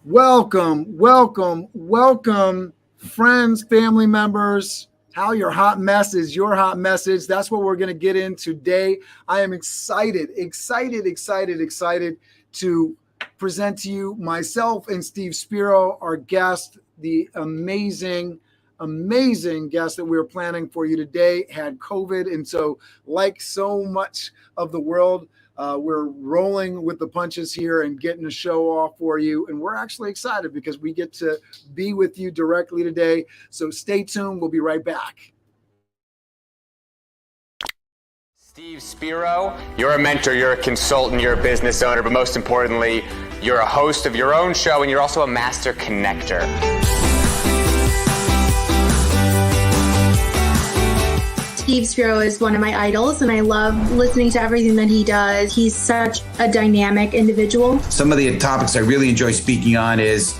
Welcome, welcome, welcome, friends, family members. How your hot mess is your hot message. That's what we're going to get in today. I am excited to present to you myself and Steve Spiro, our guest, the amazing guest that we were planning for you today had COVID. And so, like so much of the world, we're rolling with the punches here and getting a show off for you. And we're actually excited because we get to be with you directly today. So stay tuned. We'll be right back. Steve Spiro, you're a mentor, you're a consultant, you're a business owner, but most importantly, you're a host of your own show and you're also a master connector. Steve Spiro is one of my idols, and I love listening to everything that he does. He's such a dynamic individual. Some of the topics I really enjoy speaking on is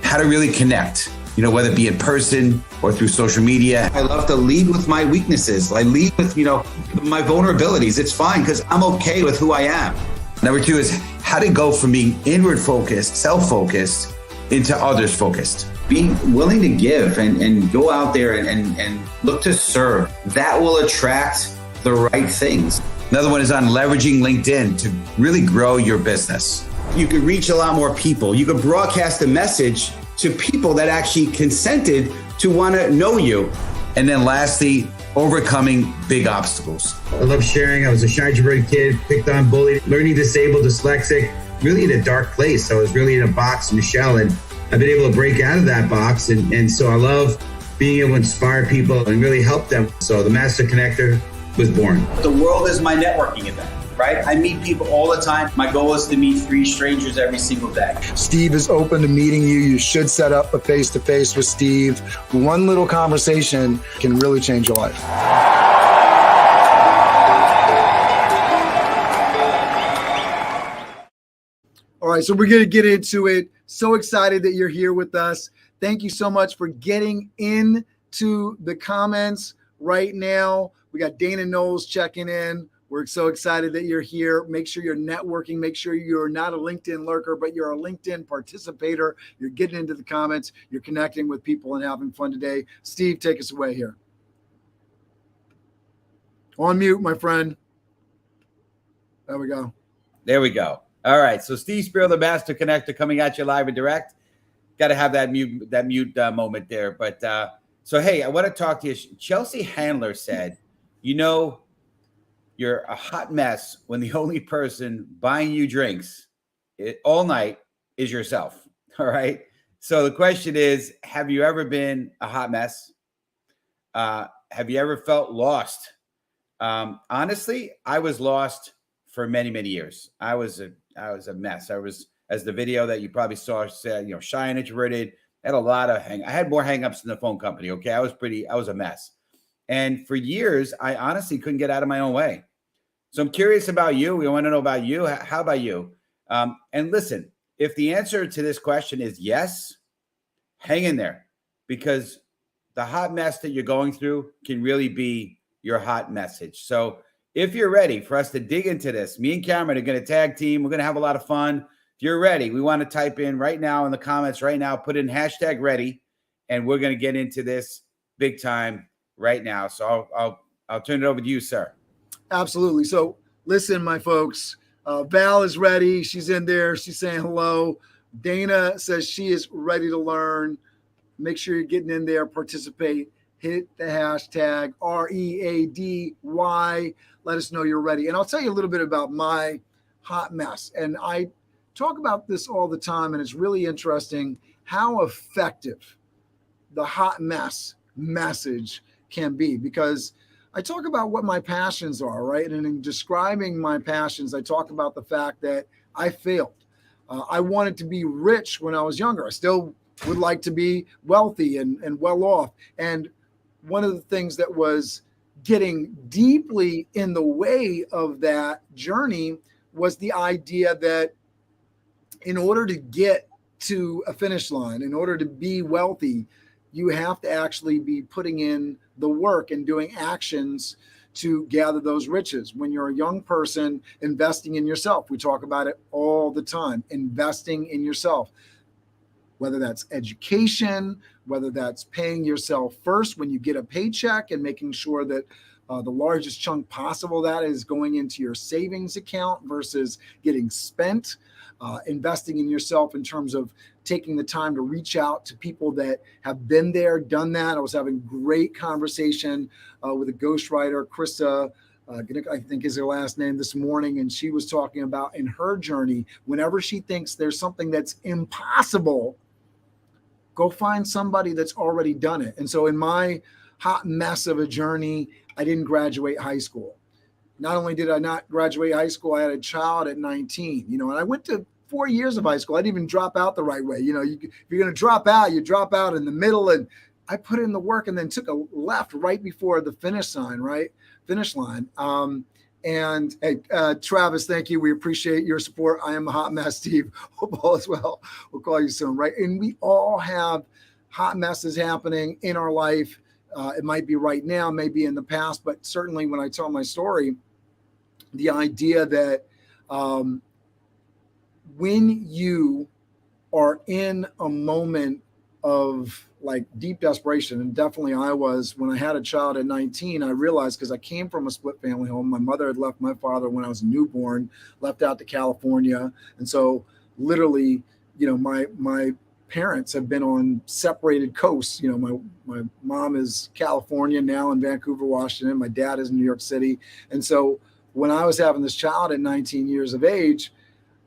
how to really connect, whether it be in person or through social media. I love to lead with my weaknesses. I lead with, my vulnerabilities. It's fine because I'm okay with who I am. Number two is how to go from being inward focused, self-focused, into others focused. Be willing to give and go out there and look to serve. That will attract the right things. Another one is on leveraging LinkedIn to really grow your business. You could reach a lot more people. You could broadcast a message to people that actually consented to want to know you. And then lastly, overcoming big obstacles. I love sharing. I was a shy, introverted kid, picked on, bullied, learning disabled, dyslexic, really in a dark place. I was really in a box, in a shell, and I've been able to break out of that box. And so I love being able to inspire people and really help them. So the Master Connector was born. The world is my networking event, right? I meet people all the time. My goal is to meet 3 strangers every single day. Steve is open to meeting you. You should set up a face-to-face with Steve. One little conversation can really change your life. All right, so we're going to get into it. So excited that you're here with us. Thank you so much for getting into the comments right now. We got Dana Knowles checking in. We're so excited that you're here. Make sure you're networking. Make sure you're not a LinkedIn lurker, but you're a LinkedIn participator. You're getting into the comments. You're connecting with people and having fun today. Steve, take us away here. On mute, my friend. There we go. There we go. All right. So Steve Spiro, the Master Connector, coming at you live and direct. Got to have that mute moment there. But so, hey, I want to talk to you. Chelsea Handler said, you're a hot mess when the only person buying you drinks all night is yourself. All right. So the question is, have you ever been a hot mess? Have you ever felt lost? Honestly, I was lost for many, many years. I was a mess. I was, as the video that you probably saw said, shy and introverted. I had a lot of I had more hangups than the phone company. Okay. I was a mess. And for years, I honestly couldn't get out of my own way. So I'm curious about you. We want to know about you. How about you? And listen, if the answer to this question is yes, hang in there, because the hot mess that you're going through can really be your hot message. So if you're ready for us to dig into this, me and Cameron are going to tag team. We're going to have a lot of fun. If you're ready, we want to type in right now in the comments right now, put in #ready, and we're going to get into this big time right now. So I'll turn it over to you, sir. Absolutely. So listen, my folks, Val is ready. She's in there. She's saying hello. Dana says she is ready to learn. Make sure you're getting in there, participate, hit the hashtag READY. Let us know you're ready. And I'll tell you a little bit about my hot mess. And I talk about this all the time, and it's really interesting how effective the hot mess message can be, because I talk about what my passions are, right? And in describing my passions, I talk about the fact that I failed. I wanted to be rich when I was younger. I still would like to be wealthy and well off. And one of the things that was getting deeply in the way of that journey was the idea that in order to get to a finish line, in order to be wealthy, you have to actually be putting in the work and doing actions to gather those riches. When you're a young person, investing in yourself, we talk about it all the time, investing in yourself. whether that's education, whether that's paying yourself first when you get a paycheck and making sure that the largest chunk possible of that is going into your savings account versus getting spent. Investing in yourself in terms of taking the time to reach out to people that have been there, done that. I was having great conversation with a ghostwriter, Krista, I think is her last name, this morning, and she was talking about in her journey, whenever she thinks there's something that's impossible, go find somebody that's already done it. And so in my hot mess of a journey, I didn't graduate high school. Not only did I not graduate high school, I had a child at 19, and I went to 4 years of high school. I didn't even drop out the right way. If you're going to drop out, you drop out in the middle. And I put in the work and then took a left right before the finish line. And hey, Travis, thank you. We appreciate your support. I am a hot mess, Steve. Hope all is well. We'll call you soon, right? And we all have hot messes happening in our life. It might be right now, maybe in the past, but certainly when I tell my story, the idea that when you are in a moment of like deep desperation, and definitely I was when I had a child at 19, I realized, because I came from a split family home, my mother had left my father when I was a newborn, left out to California. And so literally, my parents have been on separated coasts. My mom is California, now in Vancouver, Washington. My dad is in New York City. And so when I was having this child at 19 years of age,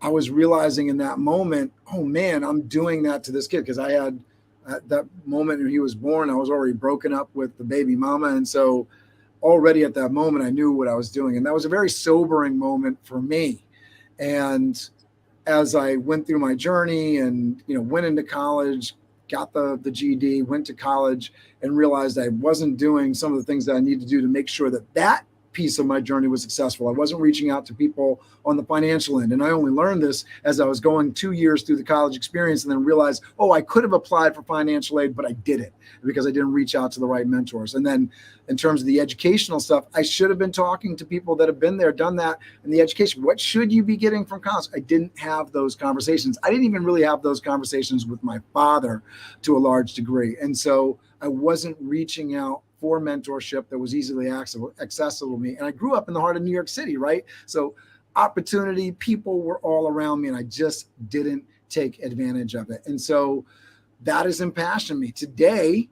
I was realizing in that moment, oh man, I'm doing that to this kid. Because I had at that moment when he was born, I was already broken up with the baby mama. And so already at that moment, I knew what I was doing. And that was a very sobering moment for me. And as I went through my journey and, went into college, got the GED, went to college, and realized I wasn't doing some of the things that I needed to do to make sure that piece of my journey was successful. I wasn't reaching out to people on the financial end. And I only learned this as I was going 2 years through the college experience, and then realized, I could have applied for financial aid, but I didn't because I didn't reach out to the right mentors. And then in terms of the educational stuff, I should have been talking to people that have been there, done that in the education. What should you be getting from college? I didn't have those conversations. I didn't even really have those conversations with my father to a large degree. And so I wasn't reaching out for mentorship that was easily accessible to me. And I grew up in the heart of New York City, right? So opportunity, people were all around me, and I just didn't take advantage of it. And so that has impassioned me. Today,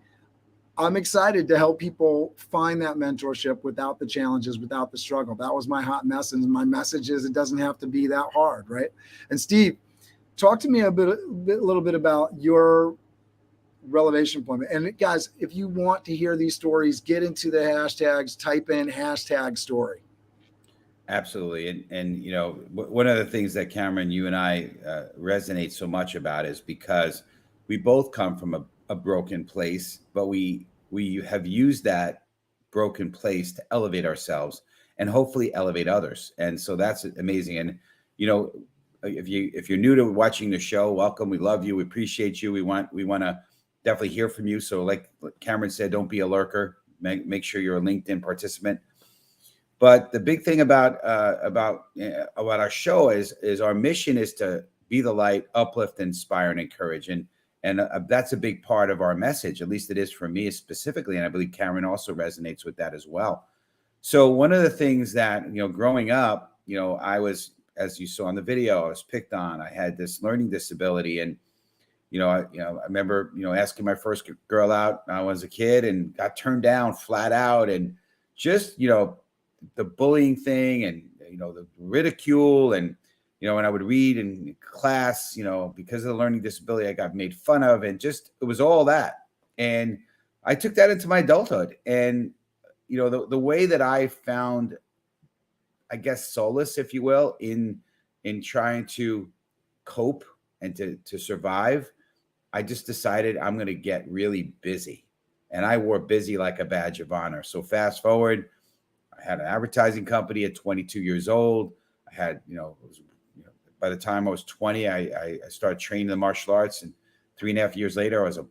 I'm excited to help people find that mentorship without the challenges, without the struggle. That was my hot mess. And my message is it doesn't have to be that hard, right? And Steve, talk to me a little bit about your relevation point. And guys, if you want to hear these stories, get into the hashtags, type in #story. Absolutely. And one of the things that Cameron, you and I resonate so much about is because we both come from a broken place, but we have used that broken place to elevate ourselves and hopefully elevate others. And so that's amazing. And, if you're new to watching the show, welcome. We love you. We appreciate you. We want to definitely hear from you. So like Cameron said, don't be a lurker. Make sure you're a LinkedIn participant. But the big thing about our show is our mission is to be the light, uplift, inspire, and encourage. And that's a big part of our message. At least it is for me specifically. And I believe Cameron also resonates with that as well. So one of the things that, growing up, I was, as you saw in the video, I was picked on. I had this learning disability. And I remember, asking my first girl out when I was a kid and got turned down flat out. And just, the bullying thing and, the ridicule. And, when I would read in class, because of the learning disability, I got made fun of, and just, it was all that. And I took that into my adulthood. And, the way that I found, I guess, solace, if you will, in trying to cope and to survive, I just decided I'm going to get really busy. And I wore busy like a badge of honor. So fast forward, I had an advertising company at 22 years old. I had, by the time I was 20, I started training the martial arts. And 3.5 years later, I was a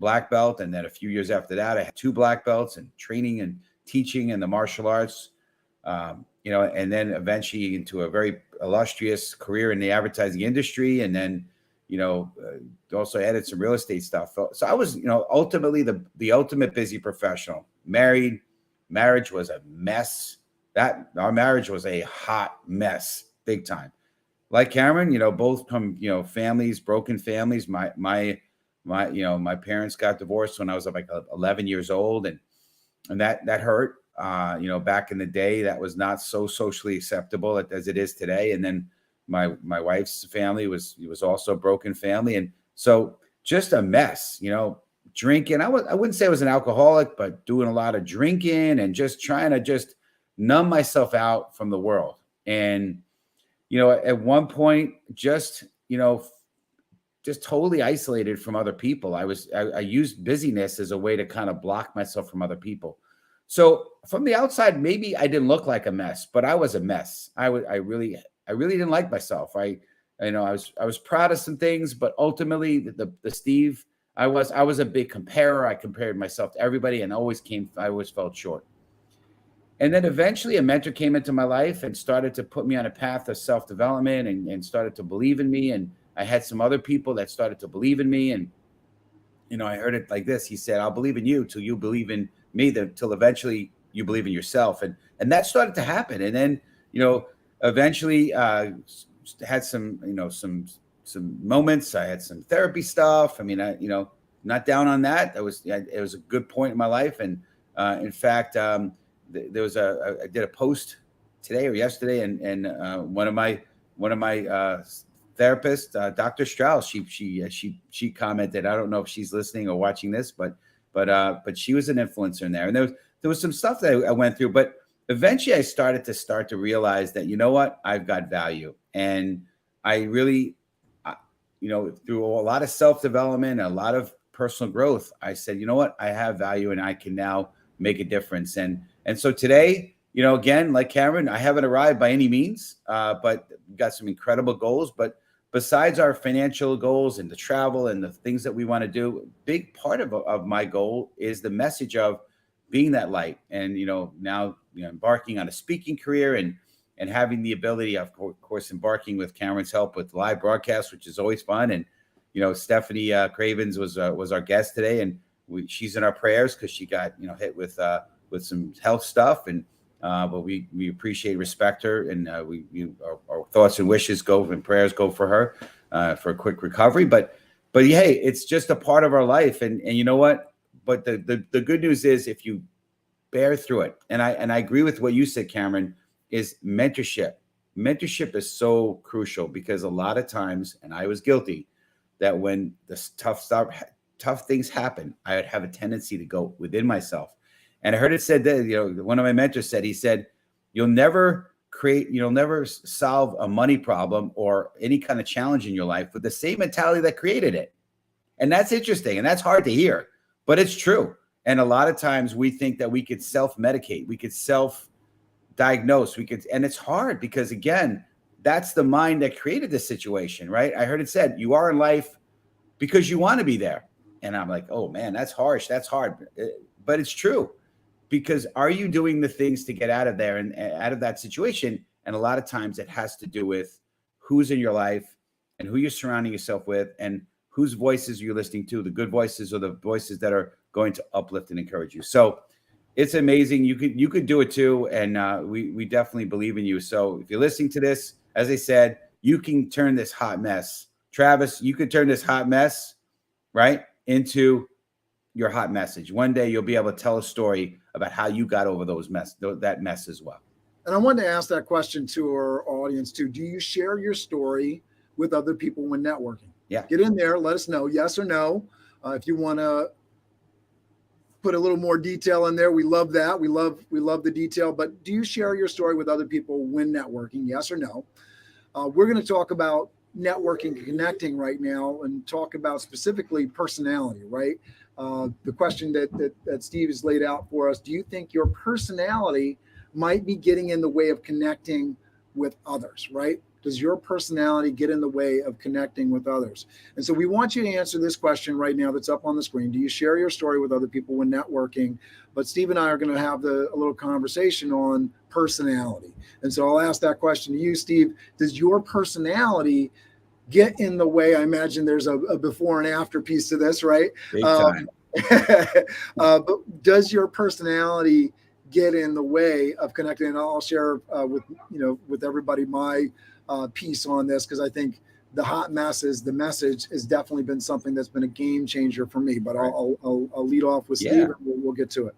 black belt. And then a few years after that, I had 2 black belts and training and teaching in the martial arts. And then eventually into a very illustrious career in the advertising industry. And then, Also added some real estate stuff. So I was, ultimately the ultimate busy professional. Marriage was a mess. Our marriage was a hot mess, big time. Like Cameron, both come, families, broken families. My parents got divorced when I was like 11 years old, and that hurt. Back in the day, that was not so socially acceptable as it is today. And then my wife's family was also a broken family, and so just a mess. Drinking. I wouldn't say I was an alcoholic, but doing a lot of drinking and just trying to just numb myself out from the world. And at one point, just totally isolated from other people. I used busyness as a way to kind of block myself from other people. So from the outside, maybe I didn't look like a mess, but I was a mess. I really didn't like myself. I was proud of some things, but ultimately the Steve, I was a big comparer. I compared myself to everybody and I always felt short. And then eventually a mentor came into my life and started to put me on a path of self-development and started to believe in me. And I had some other people that started to believe in me. And, I heard it like this. He said, I'll believe in you till you believe in me, till eventually you believe in yourself. And that started to happen. And then, eventually had some moments. I had some therapy stuff. I mean, not down on that. It was a good point in my life. And in fact, there was I did a post today or yesterday, and one of my therapists, Dr. Strauss, she commented. I don't know if she's listening or watching this, but she was an influencer in there, and there was some stuff that I went through, but eventually I started to realize that, what, I've got value. And I really, through a lot of self-development, a lot of personal growth, I said, what, I have value and I can now make a difference. And so today, again, like Cameron, I haven't arrived by any means, but got some incredible goals. But besides our financial goals and the travel and the things that we want to do, a big part of my goal is the message of being that light. And, now, embarking on a speaking career and having the ability, of course, embarking with Cameron's help with live broadcasts, which is always fun. And, Stephanie Cravens was our guest today, and she's in our prayers because she got, hit with some health stuff. And, but we appreciate, respect her, and our thoughts and wishes go and prayers go for her for a quick recovery. But hey, it's just a part of our life. And you know what? But the good news is, if you bear through it, and I agree with what you said, Cameron, is mentorship. Mentorship is so crucial, because a lot of times, and I was guilty, that when the tough things happen, I would have a tendency to go within myself. And I heard it said that, one of my mentors said, he said, you'll never solve a money problem or any kind of challenge in your life with the same mentality that created it. And that's interesting. And that's hard to hear, but it's true. And a lot of times we think that we could self-medicate, we could self-diagnose, and it's hard, because again, that's the mind that created this situation, right? I heard it said, you are in life because you want to be there. And I'm like, oh man, that's harsh. That's hard. But it's true, because are you doing the things to get out of there and out of that situation? And a lot of times it has to do with who's in your life and who you're surrounding yourself with and whose voices you're listening to, the good voices or the voices that are going to uplift and encourage you. So it's amazing. You could do it too. And we definitely believe in you. So if you're listening to this, as I said, you can turn this hot mess. Travis, you could turn this hot mess, right, into your hot message. One day you'll be able to tell a story about how you got over that mess as well. And I wanted to ask that question to our audience too. Do you share your story with other people when networking? Yeah. Get in there. Let us know, yes or no. If you want to put a little more detail in there, we love that. We love the detail. But do you share your story with other people when networking? Yes or no? We're going to talk about networking and connecting right now, and talk about specifically personality, right? The question that Steve has laid out for us: do you think your personality might be getting in the way of connecting with others, right? Does your personality get in the way of connecting with others? And so we want you to answer this question right now that's up on the screen. Do you share your story with other people when networking? But Steve and I are going to have a little conversation on personality. And so I'll ask that question to you, Steve. Does your personality get in the way. I imagine there's a before and after piece to this, right? Big time. But does your personality get in the way of connecting? And I'll share with everybody my piece on this, because I think the hot messes, the message has definitely been something that's been a game changer for me. But I'll lead off with Steve, and we'll get to it.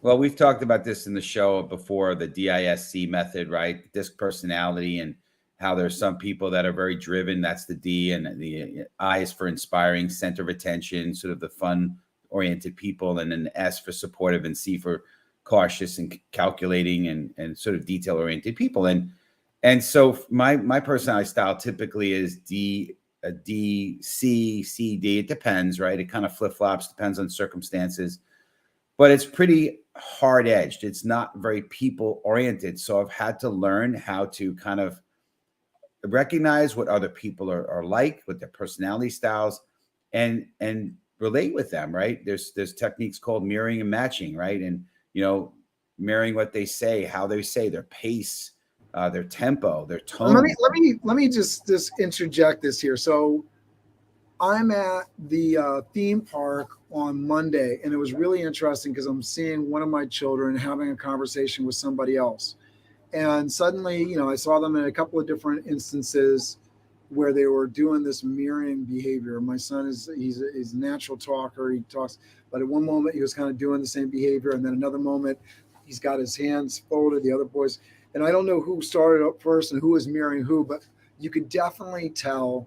Well, we've talked about this in the show before, the DISC method, right? Disc personality, and how there's some people that are very driven. That's the D, and the I is for inspiring, center of attention, sort of the fun-oriented people, and then S for supportive, and C for cautious and calculating and sort of detail-oriented people. And so my personality style typically is D, C, D. It depends, right? It kind of flip-flops, depends on circumstances. But it's pretty hard-edged. It's not very people-oriented. So I've had to learn how to kind of recognize what other people are like, what their personality styles, and relate with them, right? There's techniques called mirroring and matching, right? And, mirroring what they say, how they say, their pace, their tempo, their tone. Let me just interject this here. So I'm at the theme park on Monday, and it was really interesting because I'm seeing one of my children having a conversation with somebody else. And suddenly, I saw them in a couple of different instances where they were doing this mirroring behavior. My son he's a natural talker. He talks, but at one moment he was kind of doing the same behavior. And then another moment he's got his hands folded, the other boys. And I don't know who started up first and who was mirroring who, but you could definitely tell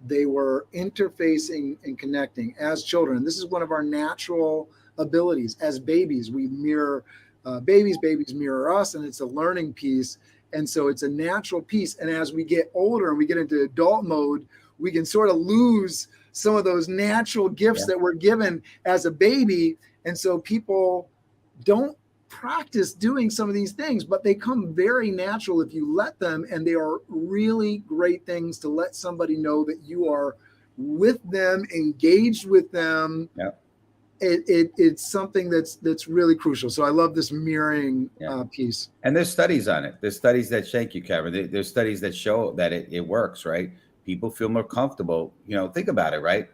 they were interfacing and connecting as children. This is one of our natural abilities. As babies, we mirror babies mirror us, and it's a learning piece. And so it's a natural piece. And as we get older and we get into adult mode, we can sort of lose some of those natural gifts that we're given as a baby. And so people don't practice doing some of these things, but they come very natural if you let them. And they are really great things to let somebody know that you are with them, engaged with them. Yeah. It's something that's really crucial. So I love this mirroring piece. And there's studies on it. There's studies that thank you, Kevin. There's studies that show that it works, right? People feel more comfortable. Think about it, right?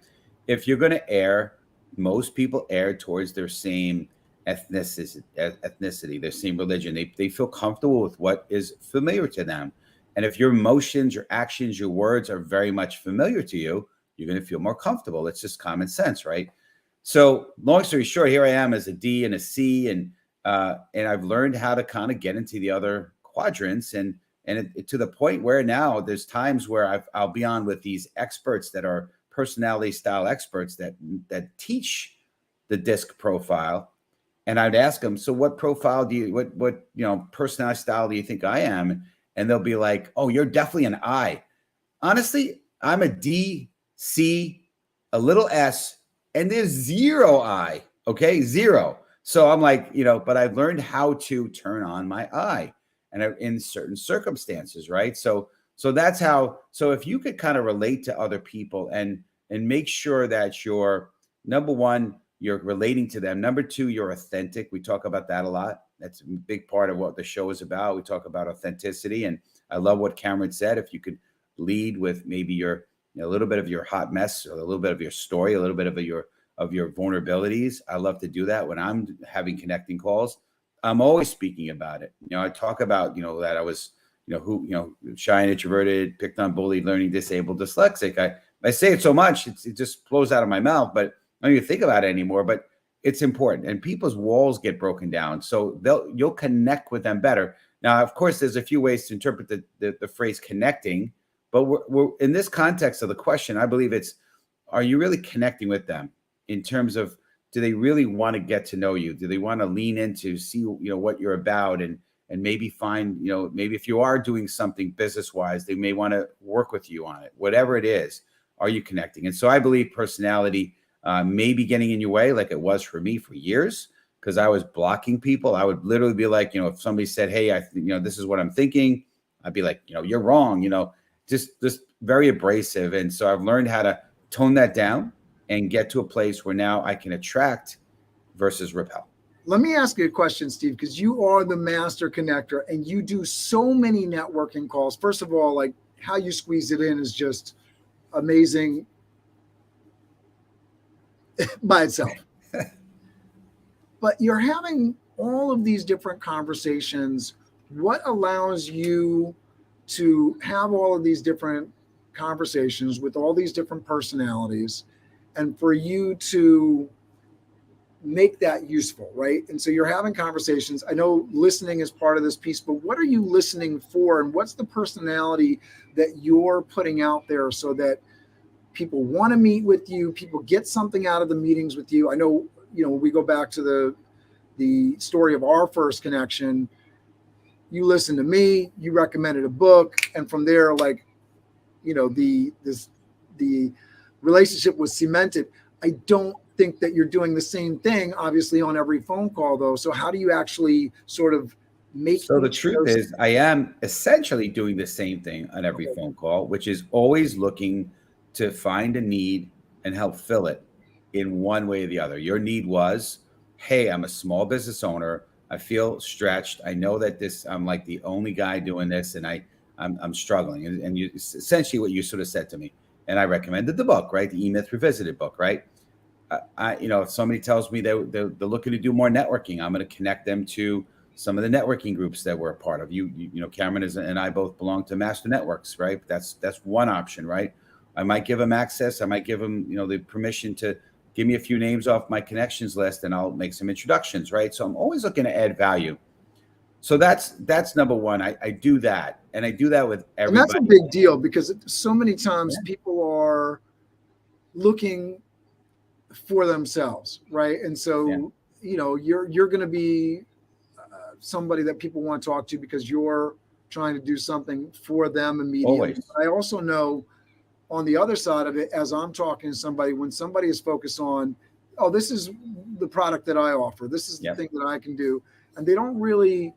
If you're going to err, most people err towards their same ethnicity, their same religion. They feel comfortable with what is familiar to them. And if your emotions, your actions, your words are very much familiar to you, you're going to feel more comfortable. It's just common sense, right? So long story short, here I am as a D and a C, and I've learned how to kind of get into the other quadrants, and to the point where now there's times where I'll be on with these experts that are personality style experts that teach the DISC profile, and I'd ask them, so what profile do you, what personality style do you think I am? And they'll be like, oh, you're definitely an I. Honestly, I'm a D, C, a little S. And there's zero I, okay, zero. So I'm like, but I've learned how to turn on my I, and in certain circumstances, right? So that's how. So if you could kind of relate to other people and make sure that you're, number one, you're relating to them. Number two, you're authentic. We talk about that a lot. That's a big part of what the show is about. We talk about authenticity, and I love what Cameron said. If you could lead with maybe your a little bit of your hot mess, or a little bit of your story, a little bit of your vulnerabilities. I love to do that when I'm having connecting calls. I'm always speaking about it. I talk about, that I was, shy and introverted, picked on, bullied, learning disabled, dyslexic. I say it so much, it just flows out of my mouth, but I don't even think about it anymore. But it's important, and people's walls get broken down, so you'll connect with them better. Now, of course, there's a few ways to interpret the phrase connecting. But we're in this context of the question, I believe it's, are you really connecting with them in terms of, do they really want to get to know you? Do they want to lean into, see, what you're about, and maybe find, maybe if you are doing something business-wise, they may want to work with you on it. Whatever it is, are you connecting? And so I believe personality may be getting in your way, like it was for me for years, because I was blocking people. I would literally be like, if somebody said, hey, this is what I'm thinking, I'd be like, you're wrong, just very abrasive. And so I've learned how to tone that down and get to a place where now I can attract versus repel. Let me ask you a question, Steve, because you are the master connector and you do so many networking calls. First of all, like how you squeeze it in is just amazing by itself. But you're having all of these different conversations. What allows you to have all of these different conversations with all these different personalities, and for you to make that useful, right? And so you're having conversations. I know listening is part of this piece, but what are you listening for, and what's the personality that you're putting out there so that people want to meet with you, people get something out of the meetings with you? I know, we go back to the story of our first connection. You listened to me, you recommended a book, and from there, like, the relationship was cemented. I don't think that you're doing the same thing, obviously, on every phone call, though. So how do you actually sort of make? So the truth is, I am essentially doing the same thing on every phone call, which is always looking to find a need and help fill it in one way or the other. Your need was, hey, I'm a small business owner. I feel stretched. I know that I'm like the only guy doing this, and I'm struggling. And you essentially what you sort of said to me, and I recommended the book, right? The E-Myth Revisited book, right? If somebody tells me they're looking to do more networking, I'm going to connect them to some of the networking groups that we're a part of. Cameron and I both belong to Master Networks, right? That's one option, right? I might give them access. I might give them, the permission to give me a few names off my connections list, and I'll make some introductions, right? So I'm always looking to add value. So that's number one. I do that, and I do that with everybody. And that's a big deal, because so many times people are looking for themselves, right? And so you're going to be somebody that people want to talk to because you're trying to do something for them immediately. Always. But I also know on the other side of it, as I'm talking to somebody, when somebody is focused on, oh, this is the product that I offer, this is the thing that I can do, and they don't really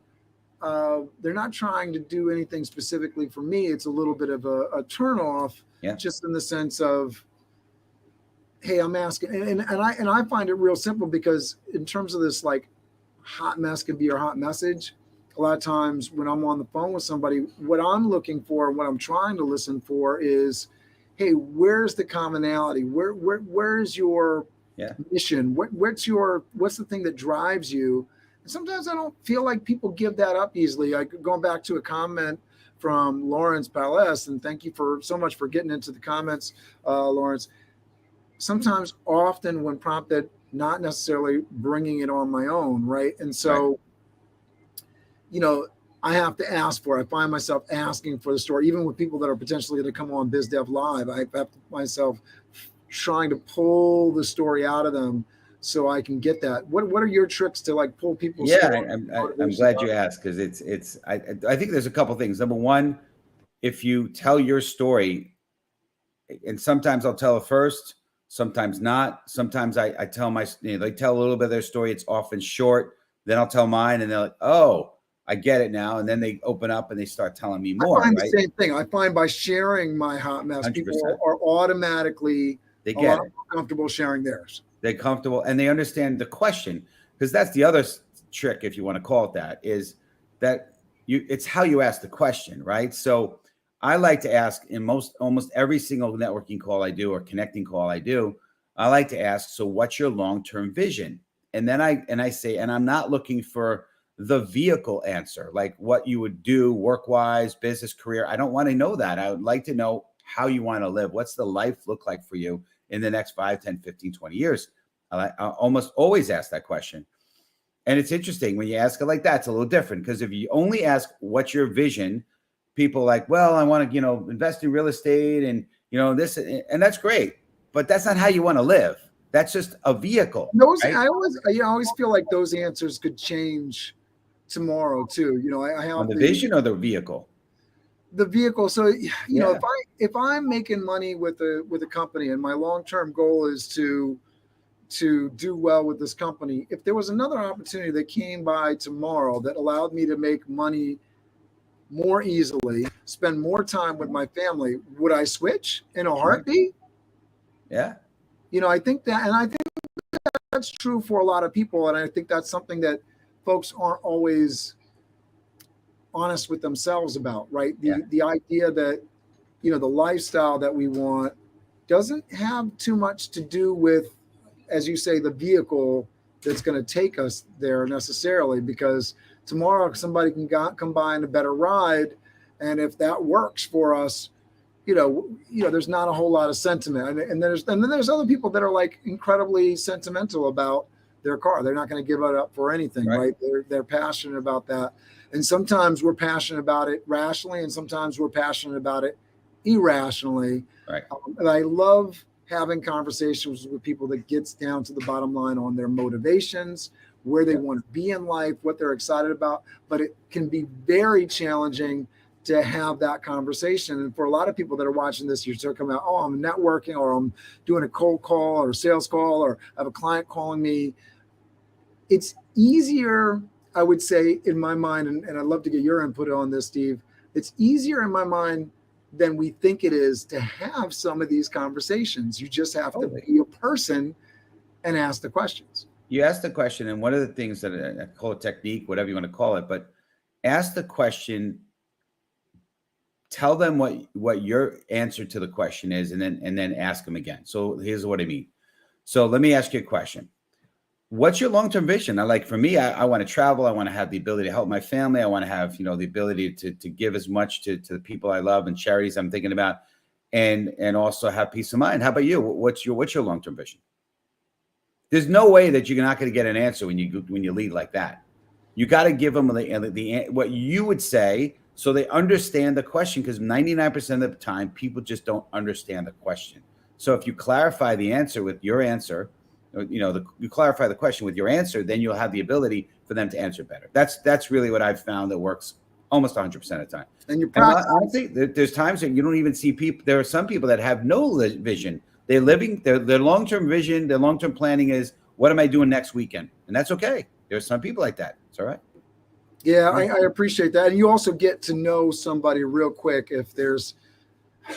they're not trying to do anything specifically for me. It's a little bit of a turn off, just in the sense of, hey, I'm asking, and I find it real simple, because in terms of this, like, hot mess can be your hot message. A lot of times when I'm on the phone with somebody, what I'm looking for, what I'm trying to listen for is, hey, where's the commonality? Where's your mission? What's the thing that drives you? And sometimes I don't feel like people give that up easily. Going back to a comment from Lawrence Palles, and thank you so much for getting into the comments, Lawrence. Sometimes, often when prompted, not necessarily bringing it on my own, right? And so, I have to ask for it. I find myself asking for the story, even with people that are potentially going to come on BizDev Live. I have to myself trying to pull the story out of them so I can get that. What are your tricks to, like, pull people's story? I'm glad you asked, because I think there's a couple things. Number one, if you tell your story, and sometimes I'll tell it first, sometimes not. Sometimes I tell they tell a little bit of their story. It's often short. Then I'll tell mine, and they're like, oh, I get it now. And then they open up and they start telling me more. I find the same thing. I find by sharing my hot mess, 100%. People are automatically a lot more comfortable sharing theirs. They're comfortable, and they understand the question, because that's the other trick, if you want to call it that, is that it's how you ask the question, right? So I like to ask in almost every single networking call I do or connecting call I do, I like to ask, so what's your long-term vision? And then I say, and I'm not looking for the vehicle answer, like what you would do work-wise, business, career. I don't want to know that. I would like to know how you want to live. What's the life look like for you in the next 5, 10, 15, 20 years? I almost always ask that question. And it's interesting when you ask it like that, it's a little different, because if you only ask what's your vision, people are like, well, I want to, invest in real estate and, this, and that's great, but that's not how you want to live. That's just a vehicle. Right? I always feel like those answers could change tomorrow too. I have on the vision or the vehicle. The vehicle. So if I'm making money with a company, and my long-term goal is to do well with this company, if there was another opportunity that came by tomorrow that allowed me to make money more easily, spend more time with my family, would I switch in a heartbeat? Yeah. I think that, and I think that's true for a lot of people. And I think that's something that folks aren't always honest with themselves about, right? The idea that, the lifestyle that we want doesn't have too much to do with, as you say, the vehicle that's going to take us there necessarily, because tomorrow somebody can come by in a better ride. And if that works for us, there's not a whole lot of sentiment. And then there's other people that are like incredibly sentimental about their car. They're not going to give it up for anything, right? They're passionate about that. And sometimes we're passionate about it rationally, and sometimes we're passionate about it irrationally. Right. And I love having conversations with people that gets down to the bottom line on their motivations, where they want to be in life, what they're excited about. But it can be very challenging to have that conversation. And for a lot of people that are watching this, you're talking about, oh, I'm networking, or I'm doing a cold call or a sales call, or I have a client calling me. It's easier, I would say, in my mind, and I'd love to get your input on this, Steve. It's easier in my mind than we think it is to have some of these conversations. You just have to be a person and ask the questions. You ask the question, and one of the things that I call a technique, whatever you want to call it, but ask the question, tell them what your answer to the question is, and then ask them again. So here's what I mean. So let me ask you a question. What's your long-term vision? For me, I want to travel. I want to have the ability to help my family. I want to have, the ability to give as much to the people I love and charities I'm thinking about, and also have peace of mind. How about you? What's your long-term vision? There's no way that you're not going to get an answer when you lead like that. You got to give them the what you would say, so they understand the question, because 99% of the time people just don't understand the question. So if you clarify the answer with your answer, you clarify the question with your answer, then you'll have the ability for them to answer better. That's really what I've found that works almost 100% of the time. And honestly, there's times that you don't even see people. There are some people that have no vision. They're living their long-term vision. Their long-term planning is, what am I doing next weekend? And that's okay. There's some people like that. It's all right. Yeah, I appreciate that. And you also get to know somebody real quick. If there's,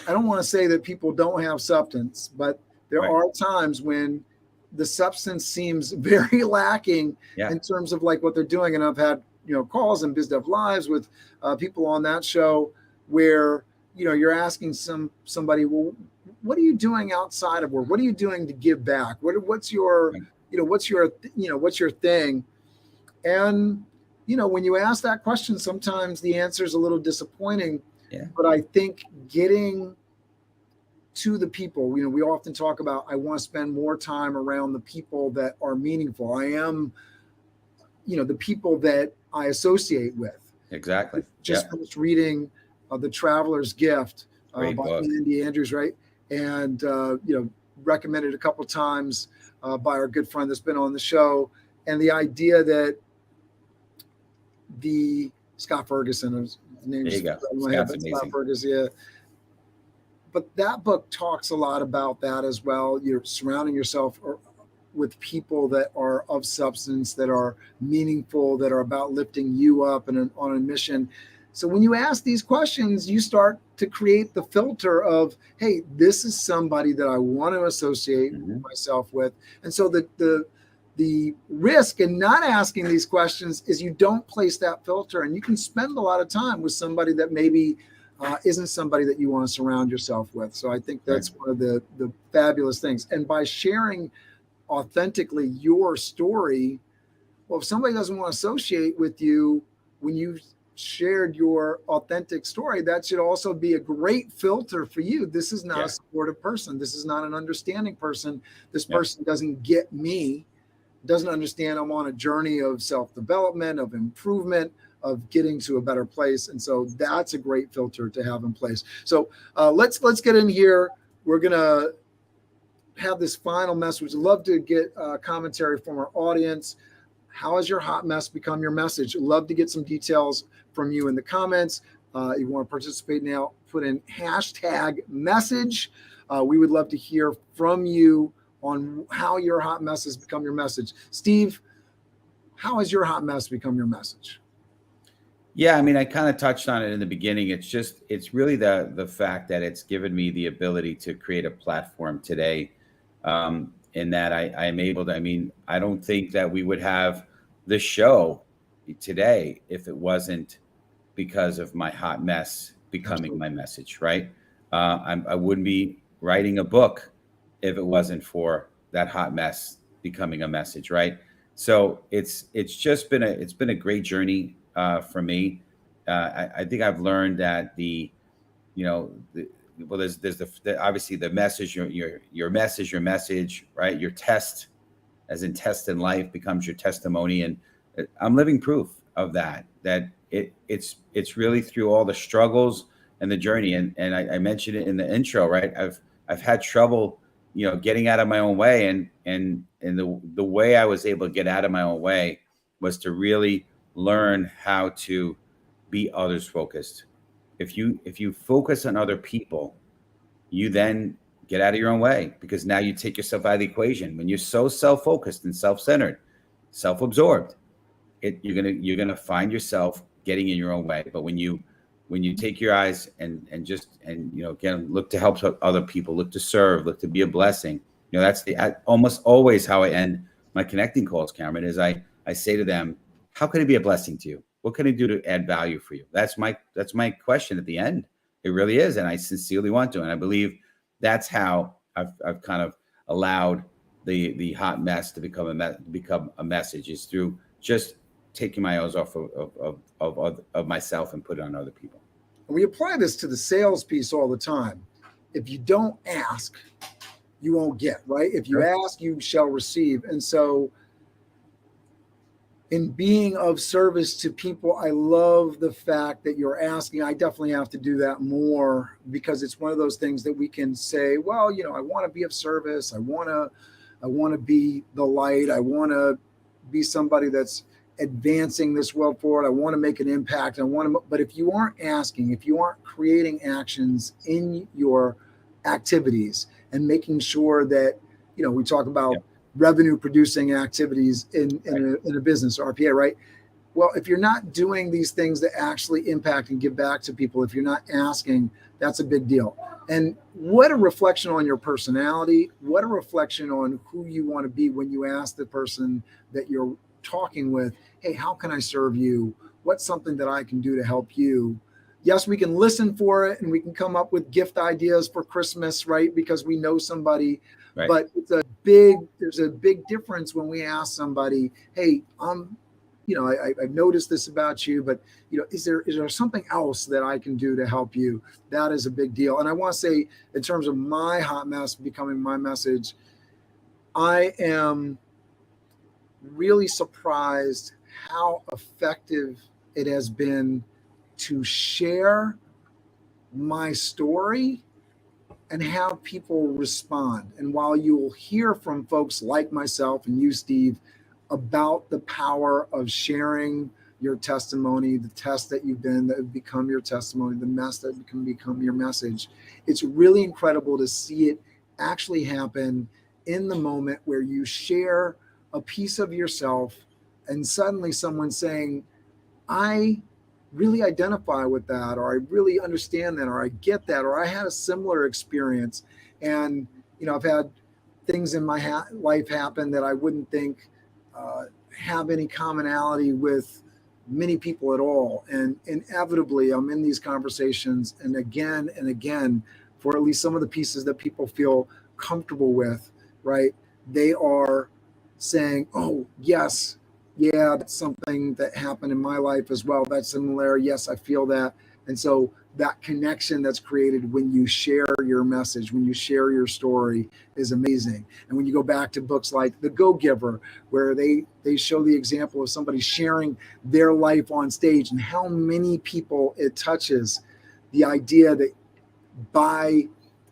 I don't want to say that people don't have substance, but there are times when the substance seems very lacking in terms of like what they're doing. And I've had, calls and Biz Dev Lives with people on that show where, you're asking somebody, well, what are you doing outside of work? What are you doing to give back? What's your, what's your thing? And, when you ask that question, sometimes the answer is a little disappointing, but I think getting to the people, we often talk about, I want to spend more time around the people that are meaningful. I am, the people that I associate with. Exactly. Just finished reading The Traveler's Gift by book. Andy Andrews, right? And, recommended a couple of times by our good friend that's been on the show. And the idea that Scott Ferguson, his name is Scott Ferguson, But that book talks a lot about that as well. You're surrounding yourself with people that are of substance, that are meaningful, that are about lifting you up and on a mission. So when you ask these questions, you start to create the filter of, hey, this is somebody that I want to associate myself with. And so the risk in not asking these questions is you don't place that filter, and you can spend a lot of time with somebody that maybe isn't somebody that you want to surround yourself with. So I think that's one of the fabulous things. And by sharing authentically your story, well, if somebody doesn't want to associate with you when you shared your authentic story, that should also be a great filter for you. This is not a supportive person. This is not an understanding person. This person doesn't get me, doesn't understand I'm on a journey of self-development, of improvement, of getting to a better place. And so that's a great filter to have in place. So let's get in here. We're going to have this final message. I'd love to get commentary from our audience. How has your hot mess become your message? I'd love to get some details from you in the comments. You want to participate now, put in #message. We would love to hear from you on how your hot mess has become your message. Steve, how has your hot mess become your message? Yeah, I mean, I kind of touched on it in the beginning. It's really the fact that it's given me the ability to create a platform today, in that I'm able to, I mean, I don't think that we would have the show today if it wasn't because of my hot mess becoming my message, right? I wouldn't be writing a book if it wasn't for that hot mess becoming a message, right? So it's just been a great journey for me. I think I've learned that there's obviously the message, your message, right? Your test, as in test in life, becomes your testimony, and I'm living proof of that. That it's really through all the struggles and the journey, and I mentioned it in the intro, right? I've had trouble, getting out of my own way, and the way I was able to get out of my own way was to really learn how to be others focused. If you focus on other people, you then get out of your own way, because now you take yourself out of the equation. When you're so self-focused and self-centered, self-absorbed, you're gonna find yourself getting in your own way. But when you take your eyes and again, look to help other people, look to serve, look to be a blessing. That's almost always how I end my connecting calls, Cameron, is I say to them, how can I be a blessing to you? What can I do to add value for you? That's my question at the end. It really is. And I sincerely want to. And I believe that's how I've kind of allowed the hot mess to become a message, is through just taking my eyes off of myself and put it on other people. And we apply this to the sales piece all the time. If you don't ask, you won't get, right? If you ask, you shall receive. And so in being of service to people, I love the fact that you're asking. I definitely have to do that more, because it's one of those things that we can say, well, I want to be of service. I want to be the light. I want to be somebody that's advancing this world forward. I want to make an impact. But if you aren't asking, if you aren't creating actions in your activities and making sure that, we talk about revenue producing activities in a business, RPA, right? Well, if you're not doing these things that actually impact and give back to people, if you're not asking, that's a big deal. And what a reflection on your personality, what a reflection on who you want to be when you ask the person that you're talking with, hey, how can I serve you? What's something that I can do to help you? Yes, we can listen for it and we can come up with gift ideas for Christmas, right? Because we know somebody, right. But there's a big difference when we ask somebody, hey, I've noticed this about you, but is there something else that I can do to help you? That is a big deal. And I want to say, in terms of my hot mess becoming my message, I am really surprised how effective it has been to share my story and have people respond. And while you will hear from folks like myself and you, Steve, about the power of sharing your testimony, the test that you've been that have become your testimony, the mess that can become your message, it's really incredible to see it actually happen in the moment where you share a piece of yourself and suddenly someone's saying, I really identify with that, or I really understand that, or I get that, or I had a similar experience. And, I've had things in my life happen that I wouldn't think have any commonality with many people at all. And inevitably, I'm in these conversations and again, for at least some of the pieces that people feel comfortable with, right? They are saying, oh, yes, yeah, that's something that happened in my life as well. That's similar. Yes, I feel that. And so that connection that's created when you share your message, when you share your story, is amazing. And when you go back to books like The Go-Giver, where they show the example of somebody sharing their life on stage and how many people it touches, the idea that by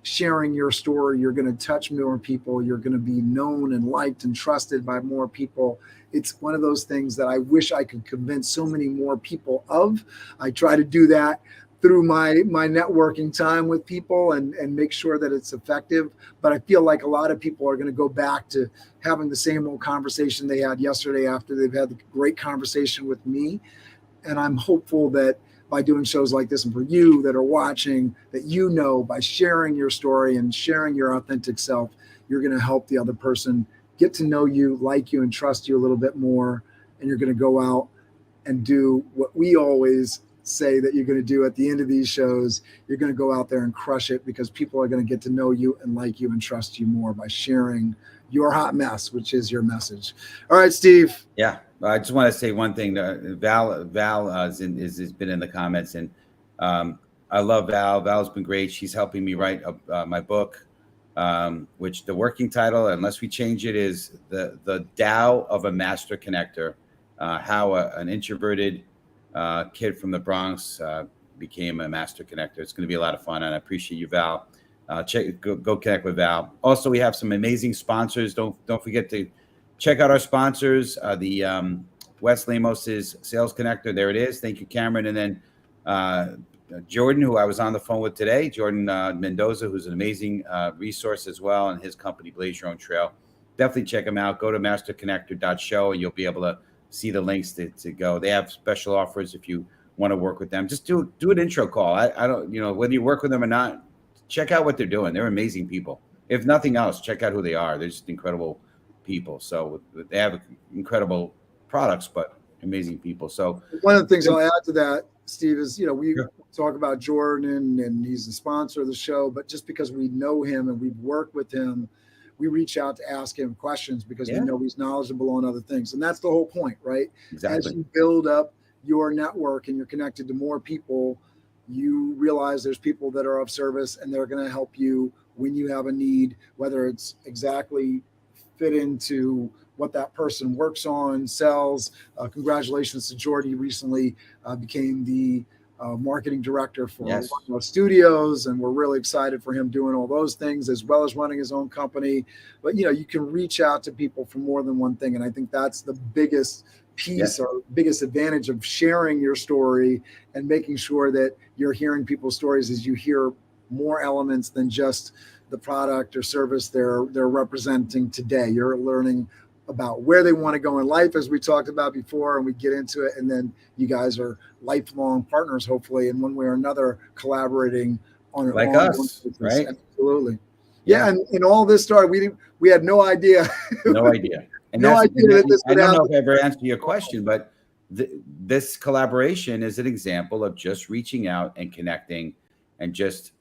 sharing your story, you're going to touch more people, you're going to be known and liked and trusted by more people. It's one of those things that I wish I could convince so many more people of. I try to do that through my networking time with people and make sure that it's effective. But I feel like a lot of people are going to go back to having the same old conversation they had yesterday after they've had the great conversation with me. And I'm hopeful that by doing shows like this, and for you that are watching, that by sharing your story and sharing your authentic self, you're going to help the other person get to know you, like you, and trust you a little bit more. And you're going to go out and do what we always say that you're going to do at the end of these shows. You're going to go out there and crush it, because people are going to get to know you and like you and trust you more by sharing your hot mess, which is your message. All right, Steve. Yeah, I just want to say one thing. Val has been in the comments, and I love Val. Val's been great. She's helping me write my book, which the working title, unless we change it, is the Tao of a Master Connector. How an introverted kid from the Bronx became a master connector. It's going to be a lot of fun, and I appreciate you, Val. Go connect with Val. Also, we have some amazing sponsors. Don't forget to check out our sponsors. The Wes Lamos's Sales Connector. There it is. Thank you, Cameron. And then Jordan, who I was on the phone with today, Jordan Mendoza, who's an amazing resource as well, and his company, Blaze Your Own Trail. Definitely check them out. Go to masterconnector.show, and you'll be able to see the links to go. They have special offers if you want to work with them. Just do an intro call. I don't, whether you work with them or not, check out what they're doing. They're amazing people. If nothing else, check out who they are. They're just incredible people. So they have incredible products, but amazing people. So one of the things I'll add to that, Steve, is, we talk about Jordan and he's the sponsor of the show, but just because we know him and we've worked with him, we reach out to ask him questions because we know he's knowledgeable on other things. And that's the whole point, right? Exactly. As you build up your network and you're connected to more people, you realize there's people that are of service and they're going to help you when you have a need, whether it's exactly fit into what that person works on, sells. Congratulations to Jordy. He recently became the marketing director for One Studios, and we're really excited for him doing all those things as well as running his own company. But you can reach out to people for more than one thing, and I think that's the biggest piece or biggest advantage of sharing your story and making sure that you're hearing people's stories as you hear more elements than just the product or service they're representing today. You're learning about where they want to go in life, as we talked about before, and we get into it. And then you guys are lifelong partners, hopefully, in one way or another, collaborating on like us, right? Absolutely. Yeah. And all this started, we had no idea. No idea. And no idea that this I don't know if I ever answered your question, but this collaboration is an example of just reaching out and connecting, and just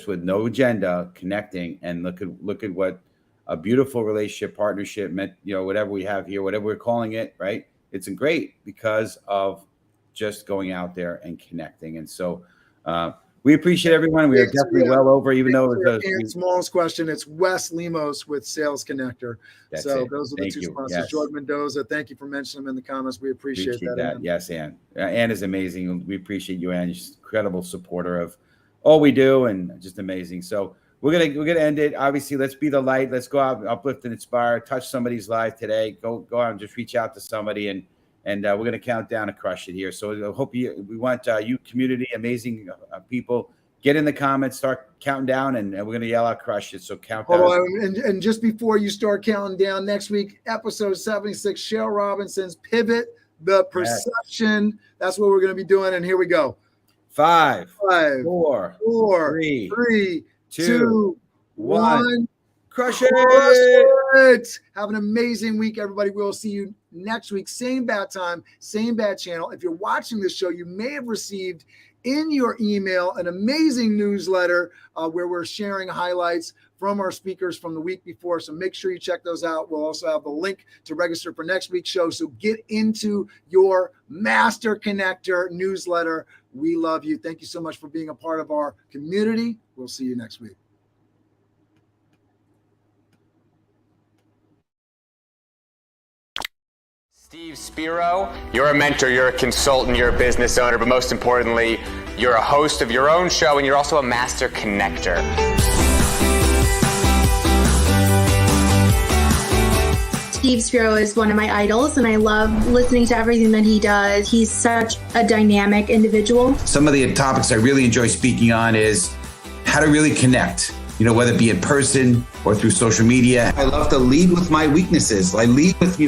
with no agenda, connecting. And look at what a beautiful relationship, partnership, meant, whatever we have here, whatever we're calling it, right? It's great because of just going out there and connecting. And so we appreciate everyone. We are definitely well over, even though it was a smallest question. It's Wes Lemos with Sales Connector. Those are the two sponsors. Yes. Jordan Mendoza, thank you for mentioning them in the comments. We appreciate that. Yes, Ann. Ann is amazing. We appreciate you, Ann. She's an incredible supporter of all we do, and just amazing. So we're gonna end it. Obviously, let's be the light. Let's go out, uplift and inspire, touch somebody's life today. Go out and just reach out to somebody, and we're gonna count down and crush it here. So I hope we want you community, amazing people, get in the comments, start counting down, and we're gonna yell out crush it. So count down. And just before you start counting down, next week, episode 76, Shell Robinson's Pivot the Perception. Yes. That's what we're gonna be doing. And here we go. 5, 4, 3, 2, 1. Crush it. Have an amazing week, everybody. We'll see you next week. Same bad time, same bad channel. If you're watching this show, you may have received in your email an amazing newsletter where we're sharing highlights from our speakers from the week before. So make sure you check those out. We'll also have the link to register for next week's show. So get into your Master Connector newsletter. We love you. Thank you so much for being a part of our community. We'll see you next week. Steve Spiro, you're a mentor, you're a consultant, you're a business owner, but most importantly, you're a host of your own show, and you're also a master connector. Steve Spiro is one of my idols, and I love listening to everything that he does. He's such a dynamic individual. Some of the topics I really enjoy speaking on is how to really connect, whether it be in person or through social media. I love to lead with my weaknesses. I lead with,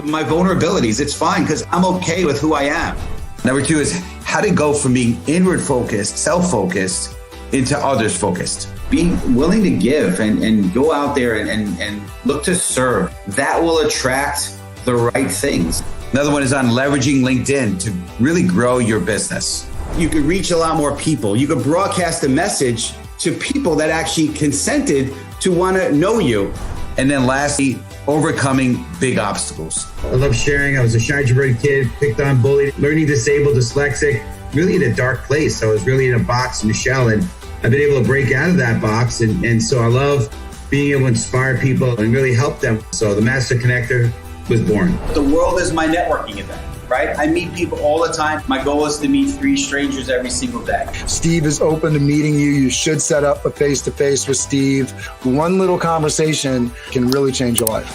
my vulnerabilities. It's fine because I'm okay with who I am. Number 2 is how to go from being inward focused, self-focused, into others focused. Being willing to give and go out there and look to serve. That will attract the right things. Another one is on leveraging LinkedIn to really grow your business. you could reach a lot more people. You could broadcast a message to people that actually consented to want to know you. And then lastly, overcoming big obstacles. I love sharing. I was a shy, introverted kid, picked on, bullied, learning disabled, dyslexic, really in a dark place. I was really in a box, in a shell, and I've been able to break out of that box. And so I love being able to inspire people and really help them. So the Master Connector was born. The world is my networking event, right? I meet people all the time. My goal is to meet 3 strangers every single day. Steve is open to meeting you. You should set up a face-to-face with Steve. One little conversation can really change your life.